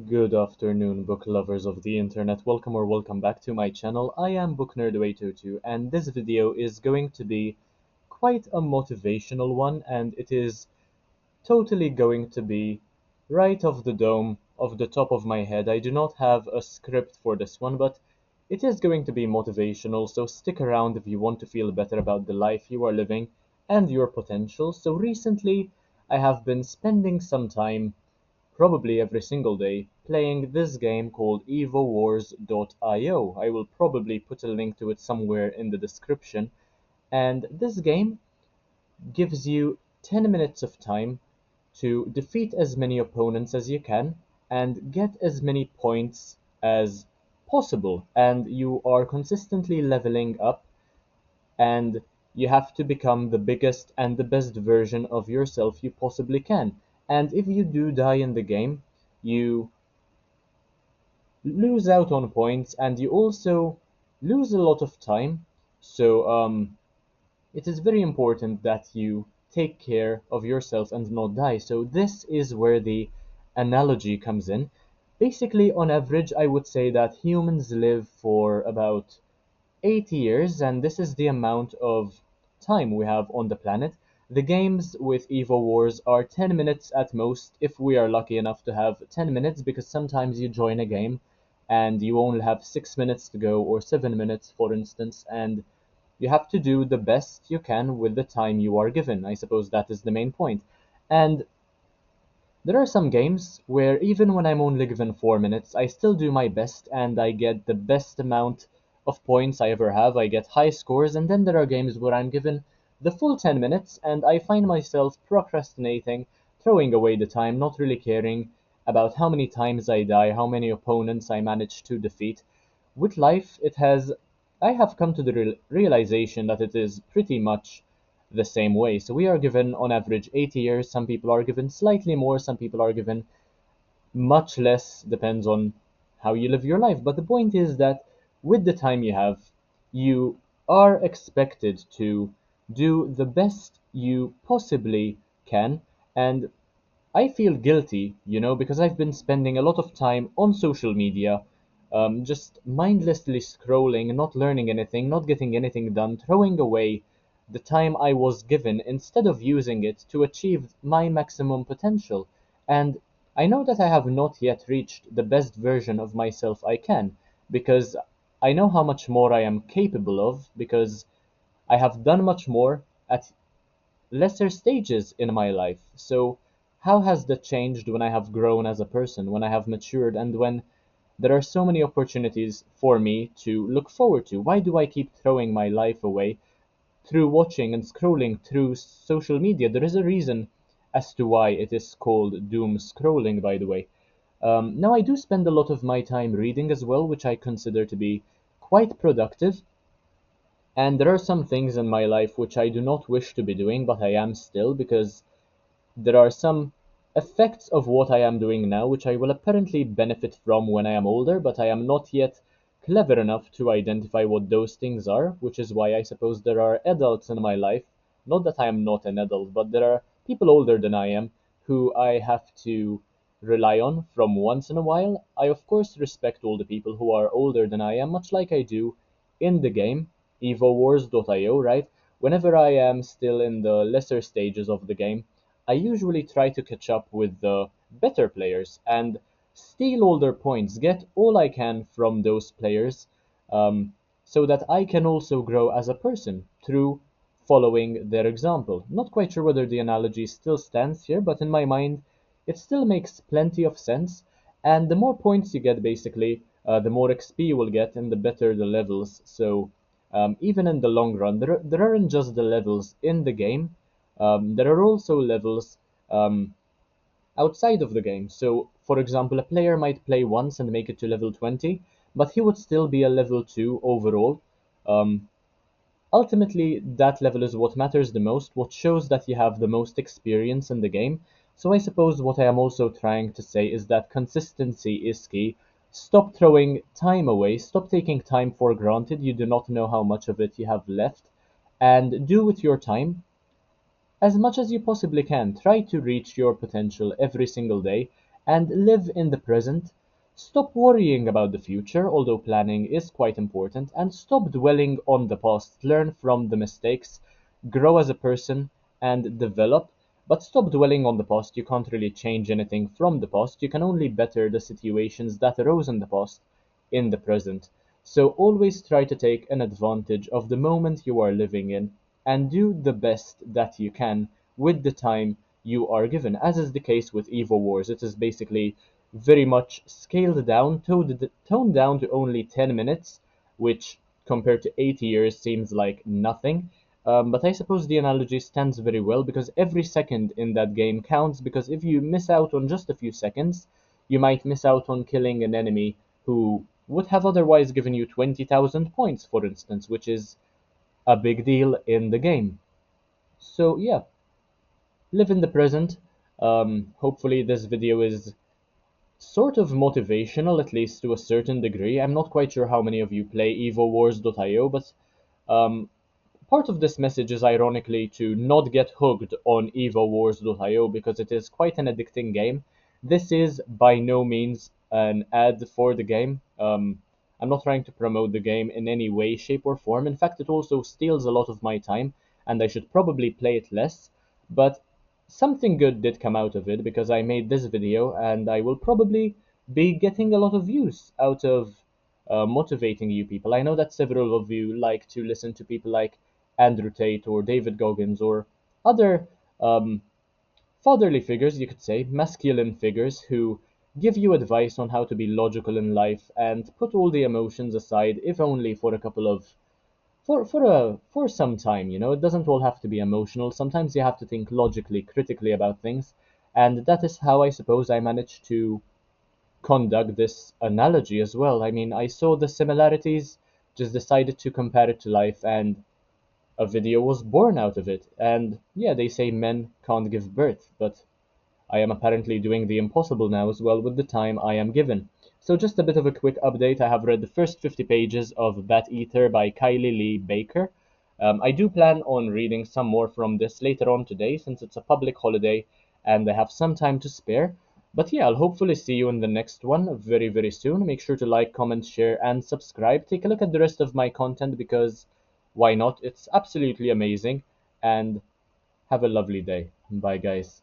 Good afternoon, book lovers of the internet. Welcome or welcome back to my channel. I am BookNerd802, and this video is going to be quite a motivational one, and it is totally going to be right off the dome, off the top of my head. I do not have a script for this one, but it is going to be motivational, so stick around if you want to feel better about the life you are living and your potential. So recently, I have been spending some time probably every single day, playing this game called EvoWars.io. I will probably put a link to it somewhere in the description. And this game gives you 10 minutes of time to defeat as many opponents as you can and get as many points as possible. And you are consistently leveling up, and you have to become the biggest and the best version of yourself you possibly can. And if you do die in the game, you lose out on points and you also lose a lot of time. So it is very important that you take care of yourself and not die. So this is where the analogy comes in. Basically, on average, I would say that humans live for about 80 years, and this is the amount of time we have on the planet. The games with Evo Wars are 10 minutes at most, if we are lucky enough to have 10 minutes, because sometimes you join a game and you only have 6 minutes to go, or 7 minutes, for instance, and you have to do the best you can with the time you are given. I suppose that is the main point. And there are some games where even when I'm only given 4 minutes, I still do my best and I get the best amount of points I ever have. I get high scores, and then there are games where I'm given the full 10 minutes and I find myself procrastinating, throwing away the time, not really caring about how many times I die, how many opponents I manage to defeat. With life, I have come to the realization that it is pretty much the same way. So we are given on average 80 years. Some people are given slightly more, some people are given much less, depends on how you live your life. But the point is that with the time you have, you are expected to do the best you possibly can. And I feel guilty, because I've been spending a lot of time on social media, just mindlessly scrolling, not learning anything, not getting anything done, throwing away the time I was given instead of using it to achieve my maximum potential. And I know that I have not yet reached the best version of myself I can, because I know how much more I am capable of, because I have done much more at lesser stages in my life. So, how has that changed when I have grown as a person, when I have matured, and when there are so many opportunities for me to look forward to? Why do I keep throwing my life away through watching and scrolling through social media? There is a reason as to why it is called doom scrolling, by the way. Now, I do spend a lot of my time reading as well, which I consider to be quite productive. And there are some things in my life which I do not wish to be doing, but I am still, because there are some effects of what I am doing now which I will apparently benefit from when I am older, but I am not yet clever enough to identify what those things are, which is why I suppose there are adults in my life. Not that I am not an adult, but there are people older than I am who I have to rely on from once in a while. I, of course, respect all the people who are older than I am, much like I do in the game, EvoWars.io, right? Whenever I am still in the lesser stages of the game, I usually try to catch up with the better players and steal all their points, get all I can from those players, um, so that I can also grow as a person through following their example. Not quite sure whether the analogy still stands here, but in my mind, it still makes plenty of sense. And the more points you get, basically, the more XP you will get, and the better the levels. So even in the long run, there aren't just the levels in the game, there are also levels um, outside of the game. So, for example, a player might play once and make it to level 20, but he would still be a level 2 overall. Um, Ultimately, that level is what matters the most, what shows that you have the most experience in the game. So I suppose what I am also trying to say is that consistency is key. Stop throwing time away, stop taking time for granted. You do not know how much of it you have left, and do with your time as much as you possibly can. Try to reach your potential every single day, and live in the present. Stop worrying about the future, although planning is quite important, and stop dwelling on the past. Learn from the mistakes, grow as a person, and develop. But stop dwelling on the past. You can't really change anything from the past. You can only better the situations that arose in the past in the present. So always try to take an advantage of the moment you are living in and do the best that you can with the time you are given. As is the case with Evo Wars, it is basically very much scaled down, toned down to only 10 minutes, which compared to 80 years seems like nothing. But I suppose the analogy stands very well because every second in that game counts, because if you miss out on just a few seconds, you might miss out on killing an enemy who would have otherwise given you 20,000 points, for instance, which is a big deal in the game. So yeah, live in the present. Hopefully this video is sort of motivational, at least to a certain degree. I'm not quite sure how many of you play EvoWars.io, but um, part of this message is ironically to not get hooked on EvoWars.io because it is quite an addicting game. This is by no means an ad for the game. I'm not trying to promote the game in any way, shape, or form. In fact, it also steals a lot of my time, and I should probably play it less. But something good did come out of it because I made this video, and I will probably be getting a lot of views out of motivating you people. I know that several of you like to listen to people like Andrew Tate or David Goggins or other um, fatherly figures, you could say, masculine figures who give you advice on how to be logical in life and put all the emotions aside, if only for a couple of for some time. It doesn't all have to be emotional. Sometimes you have to think logically, critically about things, and that is how I suppose I managed to conduct this analogy as well. I mean, I saw the similarities, just decided to compare it to life, and a video was born out of it. And yeah, they say men can't give birth, but I am apparently doing the impossible now as well with the time I am given. So just a bit of a quick update. I have read the first 50 pages of Bat Eater by Kylie Lee Baker. I do plan on reading some more from this later on today since it's a public holiday and I have some time to spare. But yeah, I'll hopefully see you in the next one very, very soon. Make sure to like, comment, share, and subscribe. Take a look at the rest of my content because why not? It's absolutely amazing. And have a lovely day. Bye, guys.